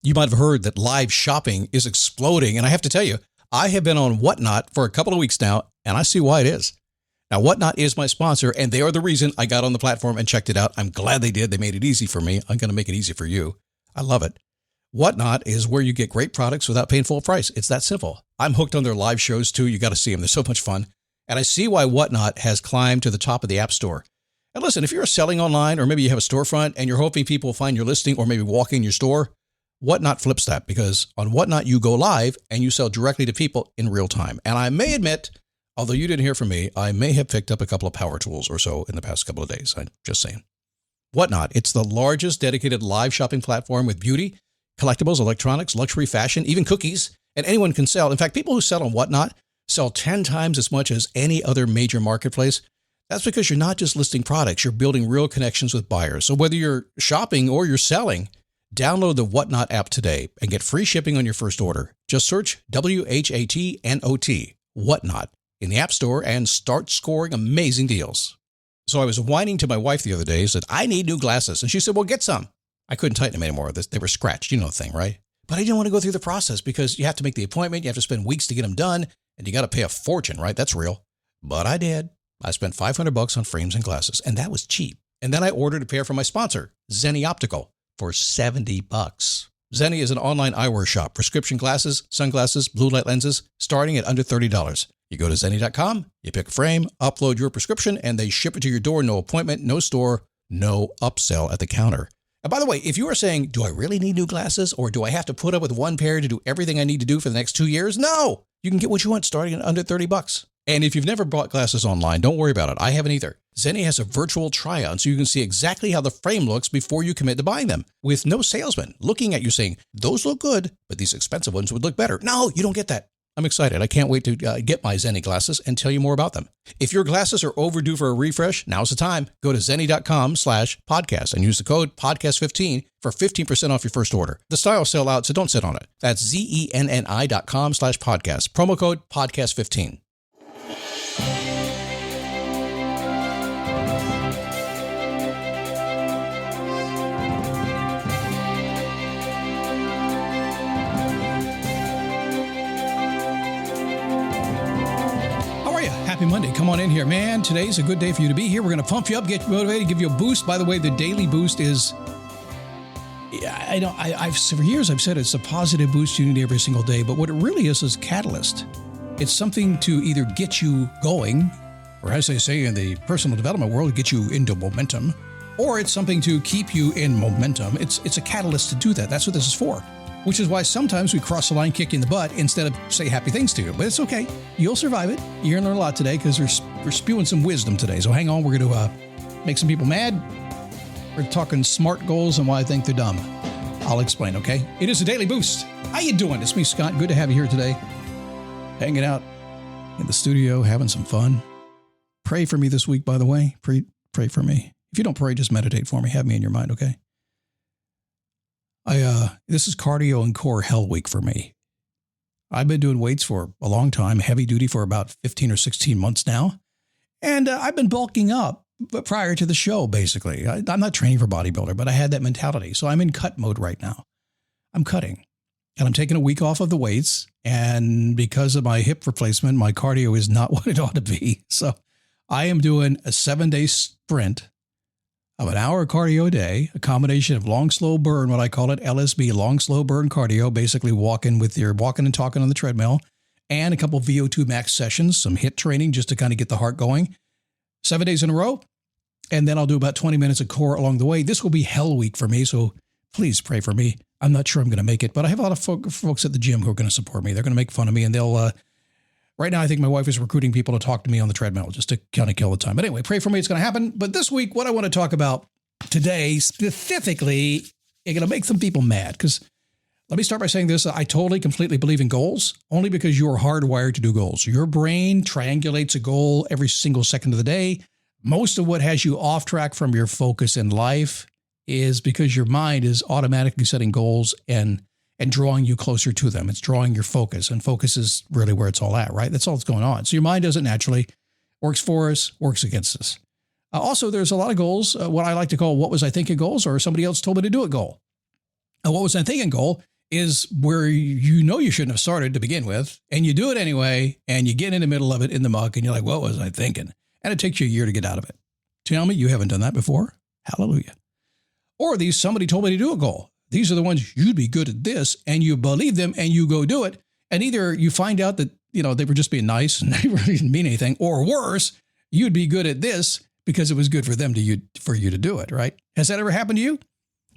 You might have heard that live shopping is exploding. And I have to tell you, I have been on Whatnot for a couple of weeks now, and I see why it is. Now, Whatnot is my sponsor, and they are the reason I got on the platform and checked it out. I'm glad they did. They made it easy for me. I'm going to make it easy for you. I love it. Whatnot is where you get great products without paying full price. It's that simple. I'm hooked on their live shows, too. You got to see them. They're so much fun. And I see why Whatnot has climbed to the top of the App Store. And listen, if you're selling online, or maybe you have a storefront and you're hoping people will find your listing or maybe walk in your store, Whatnot flips that, because on Whatnot, you go live and you sell directly to people in real time. And I may admit, although you didn't hear from me, I may have picked up a couple of power tools or so in the past couple of days. I'm just saying. Whatnot, it's the largest dedicated live shopping platform with beauty, collectibles, electronics, luxury, fashion, even cookies, and anyone can sell. In fact, people who sell on Whatnot sell 10 times as much as any other major marketplace. That's because you're not just listing products, you're building real connections with buyers. So whether you're shopping or you're selling, download the Whatnot app today and get free shipping on your first order. Just search WHATNOT, Whatnot, in the App Store and start scoring amazing deals. So I was whining to my wife the other day, said, I need new glasses. And she said, well, get some. I couldn't tighten them anymore. They were scratched. You know the thing, right? But I didn't want to go through the process because you have to make the appointment. You have to spend weeks to get them done. And you got to pay a fortune, right? That's real. But I did. I spent $500 on frames and glasses, and that was cheap. And then I ordered a pair from my sponsor, Zenni Optical, for $70. Zenni is an online eyewear shop, prescription glasses, sunglasses, blue light lenses, starting at under $30. You go to Zenni.com, you pick a frame, upload your prescription, and they ship it to your door. No appointment, no store, no upsell at the counter. And by the way, if you are saying, do I really need new glasses, or do I have to put up with one pair to do everything I need to do for the next 2 years? No, you can get what you want starting at under $30. And if you've never bought glasses online, don't worry about it. I haven't either. Zenni has a virtual try-on so you can see exactly how the frame looks before you commit to buying them, with no salesman looking at you saying, those look good, but these expensive ones would look better. No, you don't get that. I'm excited. I can't wait to get my Zenni glasses and tell you more about them. If your glasses are overdue for a refresh, now's the time. Go to Zenni.com/podcast and use the code podcast15 for 15% off your first order. The styles sell out, so don't sit on it. That's ZENNI.com/podcast. Promo code podcast15. Happy Monday. Come on in here, man. Today's a good day for you to be here. We're going to pump you up, get you motivated, give you a boost. By the way, the daily boost is, for years I've said it's a positive boost you need every single day, but what it really is a catalyst. It's something to either get you going, or as they say in the personal development world, get you into momentum, or it's something to keep you in momentum. It's a catalyst to do that. That's what this is for. Which is why sometimes we cross the line, kick you in the butt, instead of say happy things to you. But it's okay. You'll survive it. You're going to learn a lot today because we're spewing some wisdom today. So hang on. We're going to make some people mad. We're talking smart goals and why I think they're dumb. I'll explain, okay? It is a daily boost. How you doing? It's me, Scott. Good to have you here today. Hanging out in the studio, having some fun. Pray for me this week, by the way. Pray for me. If you don't pray, just meditate for me. Have me in your mind, okay? This is cardio and core hell week for me. I've been doing weights for a long time, heavy duty for about 15 or 16 months now. And I've been bulking up prior to the show, basically. I'm not training for bodybuilder, but I had that mentality. So I'm in cut mode right now. I'm cutting and I'm taking a week off of the weights. And because of my hip replacement, my cardio is not what it ought to be. So I am doing a 7-day sprint of an hour of cardio a day, a combination of long, slow burn, what I call it, LSB, long, slow burn cardio, basically walking and talking on the treadmill, and a couple of VO2 max sessions, some HIIT training just to kind of get the heart going. 7 days in a row. And then I'll do about 20 minutes of core along the way. This will be hell week for me, so please pray for me. I'm not sure I'm going to make it, but I have a lot of folks at the gym who are going to support me. They're going to make fun of me, and they'll right now, I think my wife is recruiting people to talk to me on the treadmill just to kind of kill the time. But anyway, pray for me. It's going to happen. But this week, what I want to talk about today specifically, is going to make some people mad. Because let me start by saying this. I totally, completely believe in goals, only because you are hardwired to do goals. Your brain triangulates a goal every single second of the day. Most of what has you off track from your focus in life is because your mind is automatically setting goals and drawing you closer to them. It's drawing your focus, and focus is really where it's all at, right? That's all that's going on. So your mind doesn't naturally, works for us, works against us. Also, there's a lot of goals, what I like to call what was I thinking goals, or somebody else told me to do a goal. What was I thinking goal is where you know you shouldn't have started to begin with, and you do it anyway, and you get in the middle of it in the muck, and you're like, what was I thinking? And it takes you a year to get out of it. Tell me you haven't done that before? Hallelujah. Or these, somebody told me to do a goal. These are the ones you'd be good at this, and you believe them, and you go do it, and either you find out that, they were just being nice and they really didn't mean anything, or worse, you'd be good at this because it was good for them for you to do it, right? Has that ever happened to you?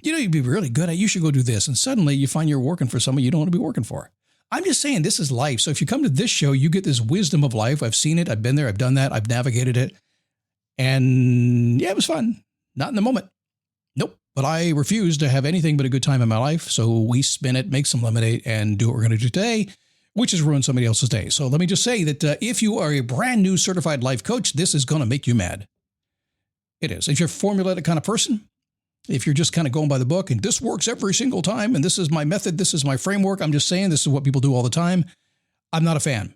You'd be really good at, you should go do this. And suddenly you find you're working for someone you don't want to be working for. I'm just saying this is life. So if you come to this show, you get this wisdom of life. I've seen it. I've been there. I've done that. I've navigated it. And yeah, it was fun. Not in the moment. Nope. But I refuse to have anything but a good time in my life. So we spin it, make some lemonade, and do what we're going to do today, which is ruin somebody else's day. So let me just say that if you are a brand new certified life coach, this is going to make you mad. It is. If you're a formulaic kind of person, if you're just kind of going by the book and this works every single time, and this is my method, this is my framework, I'm just saying this is what people do all the time, I'm not a fan.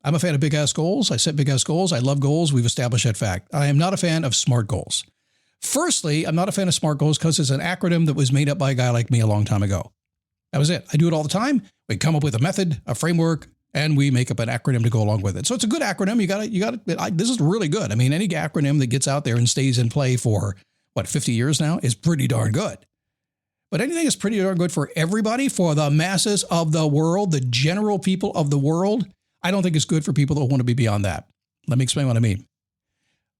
I'm a fan of big-ass goals. I set big-ass goals. I love goals. We've established that fact. I am not a fan of SMART goals. Firstly, I'm not a fan of SMART goals because it's an acronym that was made up by a guy like me a long time ago. That was it. I do it all the time. We come up with a method, a framework, and we make up an acronym to go along with it. So it's a good acronym. You got it. This is really good. I mean, any acronym that gets out there and stays in play for 50 years now is pretty darn good. But anything that's pretty darn good for everybody, for the masses of the world, the general people of the world, I don't think it's good for people that want to be beyond that. Let me explain what I mean.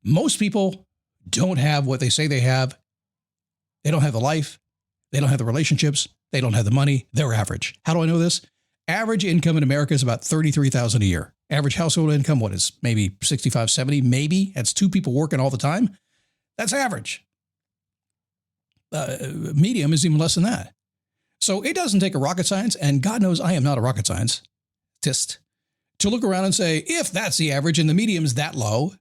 Most people don't have what they say they have. They don't have the life. They don't have the relationships. They don't have the money. They're average. How do I know this? Average income in America is about $33,000 a year. Average household income, what is maybe 65, 70, maybe? That's two people working all the time. That's average. Medium is even less than that. So it doesn't take a rocket science, and God knows I am not a rocket scientist, to look around and say, if that's the average and the medium is that low,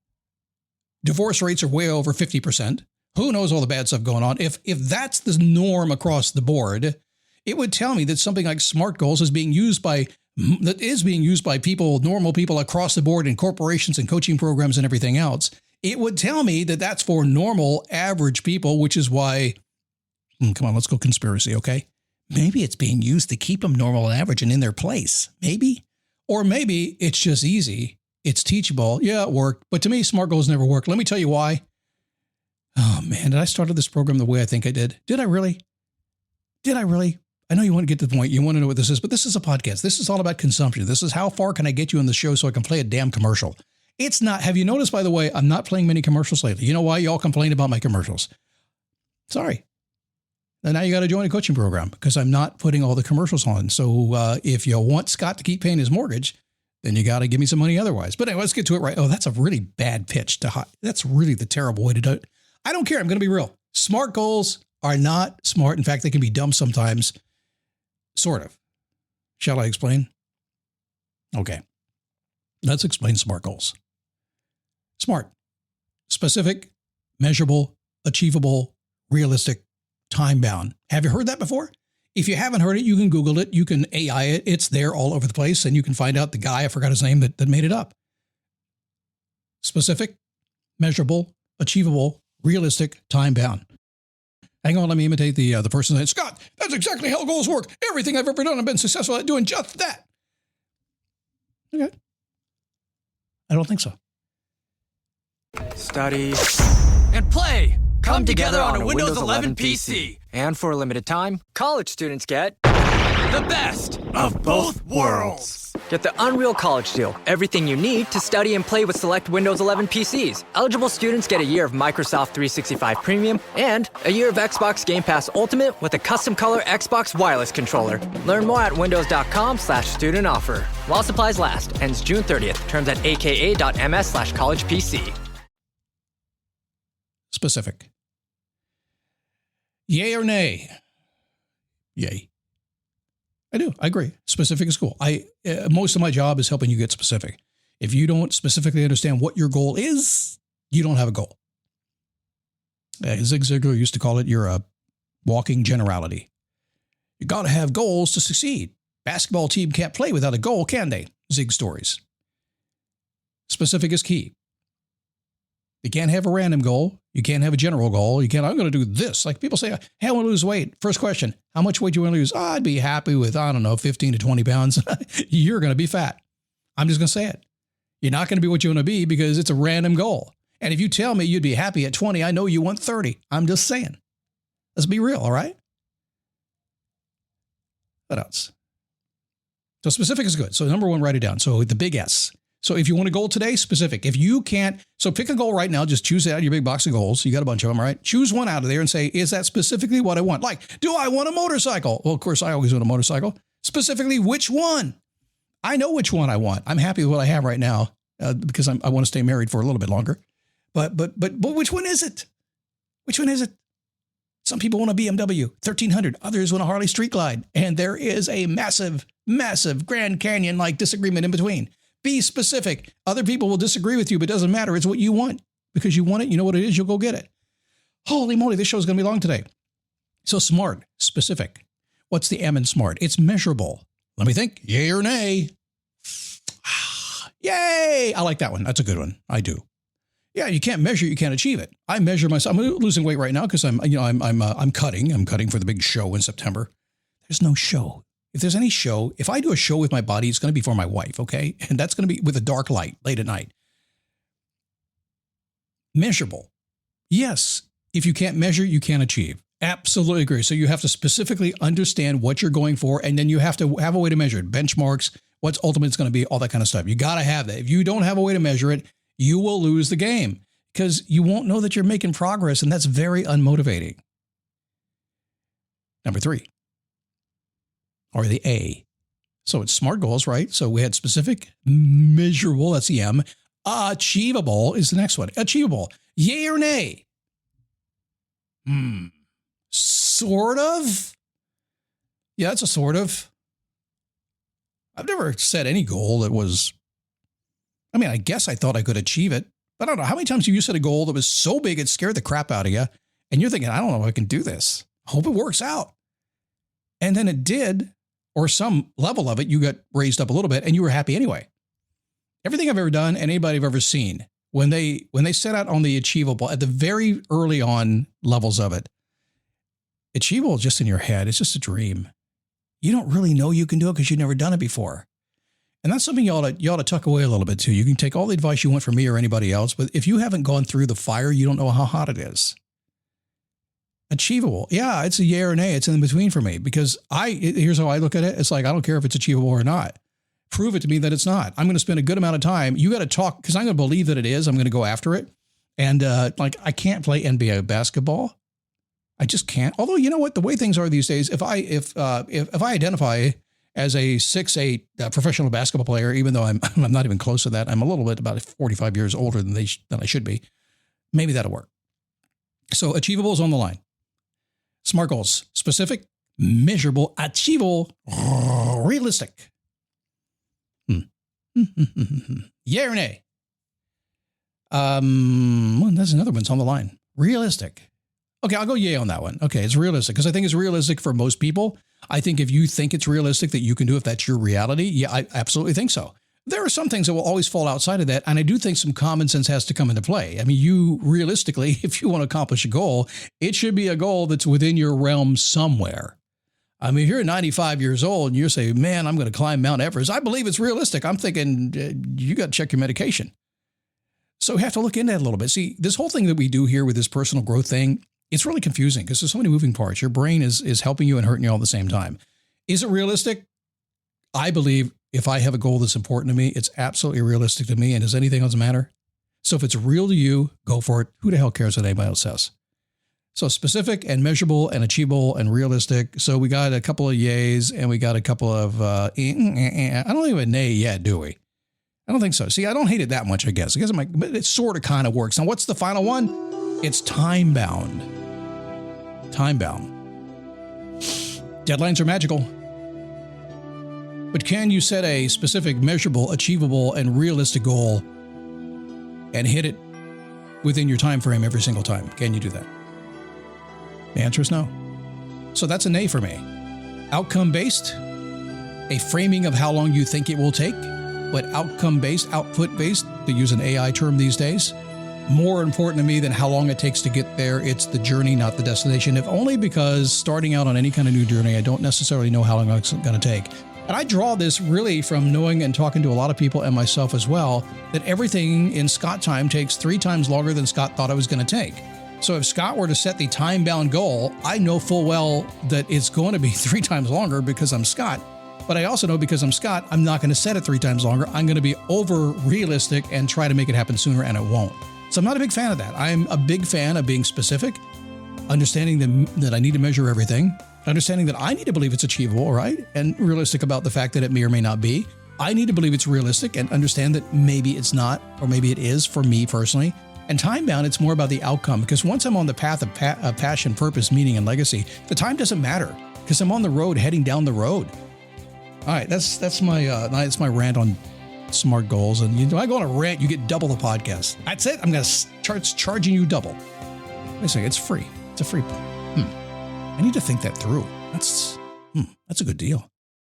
divorce rates are way over 50%. Who knows all the bad stuff going on? If that's the norm across the board, it would tell me that something like SMART goals is being used by people, normal people across the board in corporations and coaching programs and everything else. It would tell me that that's for normal, average people, which is why, come on, let's go conspiracy, okay? Maybe it's being used to keep them normal and average and in their place. Maybe. Or maybe it's just easy. It's teachable. Yeah, it worked. But to me, SMART goals never work. Let me tell you why. Oh, man, did I start this program the way I think I did? Did I really? I know you want to get to the point. You want to know what this is, but this is a podcast. This is all about consumption. This is how far can I get you on the show so I can play a damn commercial. It's not. Have you noticed, by the way, I'm not playing many commercials lately. You know why? Y'all complain about my commercials. Sorry. And now you got to join a coaching program because I'm not putting all the commercials on. So if you want Scott to keep paying his mortgage, then you got to give me some money otherwise. But anyway, let's get to it right. Oh, that's a really bad pitch to hot. That's really the terrible way to do it. I don't care. I'm going to be real. SMART goals are not smart. In fact, they can be dumb sometimes. Sort of. Shall I explain? Okay. Let's explain SMART goals. SMART. Specific, measurable, achievable, realistic, time-bound. Have you heard that before? If you haven't heard it, you can Google it. You can AI it. It's there all over the place, and you can find out the guy, I forgot his name, that made it up. Specific, measurable, achievable, realistic, time-bound. Hang on, let me imitate the person that said, Scott, that's exactly how goals work. Everything I've ever done, I've been successful at doing just that. Okay. I don't think so. Study and play come together on a Windows 11 PC. And for a limited time, college students get the best of both worlds. Get the Unreal College Deal. Everything you need to study and play with select Windows 11 PCs. Eligible students get a year of Microsoft 365 Premium and a year of Xbox Game Pass Ultimate with a custom color Xbox wireless controller. Learn more at windows.com/student offer. While supplies last. Ends June 30th. Terms at aka.ms/collegepc. Specific. Yay or nay? Yay. I do. I agree. Specific is cool. Most of my job is helping you get specific. If you don't specifically understand what your goal is, you don't have a goal. Zig Ziglar used to call it you're a walking generality. You got to have goals to succeed. Basketball team can't play without a goal, can they? Zig stories. Specific is key. You can't have a random goal. You can't have a general goal. You can't, I'm going to do this. Like people say, hey, I want to lose weight. First question, how much weight do you want to lose? Oh, I'd be happy with, 15 to 20 pounds. You're going to be fat. I'm just going to say it. You're not going to be what you want to be because it's a random goal. And if you tell me you'd be happy at 20, I know you want 30. I'm just saying. Let's be real, all right? What else? So specific is good. So number one, write it down. So the big S. So if you want a goal today, specific. If you can't, so pick a goal right now. Just choose out your big box of goals. You got a bunch of them, right? Choose one out of there and say, is that specifically what I want? Like, do I want a motorcycle? Well, of course, I always want a motorcycle. Specifically, which one? I know which one I want. I'm happy with what I have right now because I want to stay married for a little bit longer. But which one is it? Which one is it? Some people want a BMW 1300. Others want a Harley Street Glide. And there is a massive, massive Grand Canyon-like disagreement in between. Be specific. Other people will disagree with you, but it doesn't matter. It's what you want. Because you want it, you know what it is, you'll go get it. Holy moly, this show is going to be long today. So smart, specific. What's the M in smart? It's measurable. Let me think. Yay or nay? Yay! I like that one. That's a good one. I do. Yeah, you can't measure, you can't achieve it. I measure myself. I'm losing weight right now because I'm cutting. I'm cutting for the big show in September. There's no show. If there's any show, if I do a show with my body, it's going to be for my wife, okay? And that's going to be with a dark light late at night. Measurable. Yes, if you can't measure, you can't achieve. Absolutely agree. So you have to specifically understand what you're going for, and then you have to have a way to measure it. Benchmarks, what's ultimate it's going to be, all that kind of stuff. You got to have that. If you don't have a way to measure it, you will lose the game because you won't know that you're making progress, and that's very unmotivating. Number 3, or the A. So it's SMART goals, right? So we had specific, measurable, that's the M. Achievable is the next one. Achievable. Yay or nay? Sort of. Yeah, it's a sort of. I've never set any goal that was, I guess I thought I could achieve it, but I don't know. How many times have you set a goal that was so big it scared the crap out of you, and you're thinking, I don't know if I can do this. I hope it works out. And then it did, or some level of it, you got raised up a little bit, and you were happy anyway. Everything I've ever done and anybody I've ever seen, when they set out on the achievable, at the very early on levels of it, achievable is just in your head. It's just a dream. You don't really know you can do it because you've never done it before. And that's something you ought to tuck away a little bit too. You can take all the advice you want from me or anybody else, but if you haven't gone through the fire, you don't know how hot it is. Achievable. Yeah, it's a yay or nay. It's in between for me because here's how I look at it. It's like, I don't care if it's achievable or not. Prove it to me that it's not. I'm going to spend a good amount of time. You got to talk because I'm going to believe that it is. I'm going to go after it. And I can't play NBA basketball. I just can't. Although, you know what? The way things are these days, if I identify as a 6'8" professional basketball player, even though I'm not even close to that, I'm a little bit about 45 years older than I should be. Maybe that'll work. So achievable is on the line. SMART goals: specific, measurable, achievable, realistic. Yay or nay? Well, that's another one's on the line. Realistic. Okay, I'll go yay on that one. Okay, it's realistic because I think it's realistic for most people. I think if you think it's realistic that you can do it, if that's your reality, yeah, I absolutely think so. There are some things that will always fall outside of that, and I do think some common sense has to come into play. I mean, you realistically, if you want to accomplish a goal, it should be a goal that's within your realm somewhere. I mean, if you're 95 years old and you're saying, man, I'm going to climb Mount Everest, I believe it's realistic. I'm thinking you got to check your medication. So we have to look into that a little bit. See, this whole thing that we do here with this personal growth thing, it's really confusing because there's so many moving parts. Your brain is helping you and hurting you all at the same time. Is it realistic? I believe if I have a goal that's important to me, it's absolutely realistic to me. And does anything else matter? So if it's real to you, go for it. Who the hell cares what anybody else says? So specific and measurable and achievable and realistic. So we got a couple of yays and we got a couple of, I don't even nay yet, do we? I don't think so. See, I don't hate it that much, I guess. But it sort of kind of works. Now, what's the final one? It's time bound. Time bound. Deadlines are magical. But can you set a specific, measurable, achievable, and realistic goal and hit it within your time frame every single time? Can you do that? The answer is no. So that's a nay for me. Outcome-based, a framing of how long you think it will take, but outcome-based, output-based, to use an AI term these days, more important to me than how long it takes to get there. It's the journey, not the destination, if only because starting out on any kind of new journey, I don't necessarily know how long it's going to take. And I draw this really from knowing and talking to a lot of people and myself as well, that everything in Scott time takes 3 times longer than Scott thought it was going to take. So if Scott were to set the time-bound goal, I know full well that it's going to be 3 times longer because I'm Scott. But I also know because I'm Scott, I'm not going to set it 3 times longer. I'm going to be over-realistic and try to make it happen sooner, and it won't. So I'm not a big fan of that. I'm a big fan of being specific, understanding that I need to measure everything, understanding that I need to believe it's achievable, right? And realistic about the fact that it may or may not be. I need to believe it's realistic and understand that maybe it's not, or maybe it is for me personally. And time-bound, it's more about the outcome, because once I'm on the path of passion, purpose, meaning, and legacy, the time doesn't matter because I'm on the road, heading down the road. All right, that's my rant on SMART goals. And I go on a rant, you get double the podcast. That's it. I'm going to start charging you double. Wait a second, it's free. It's a free. I need to think that through. That's a good deal.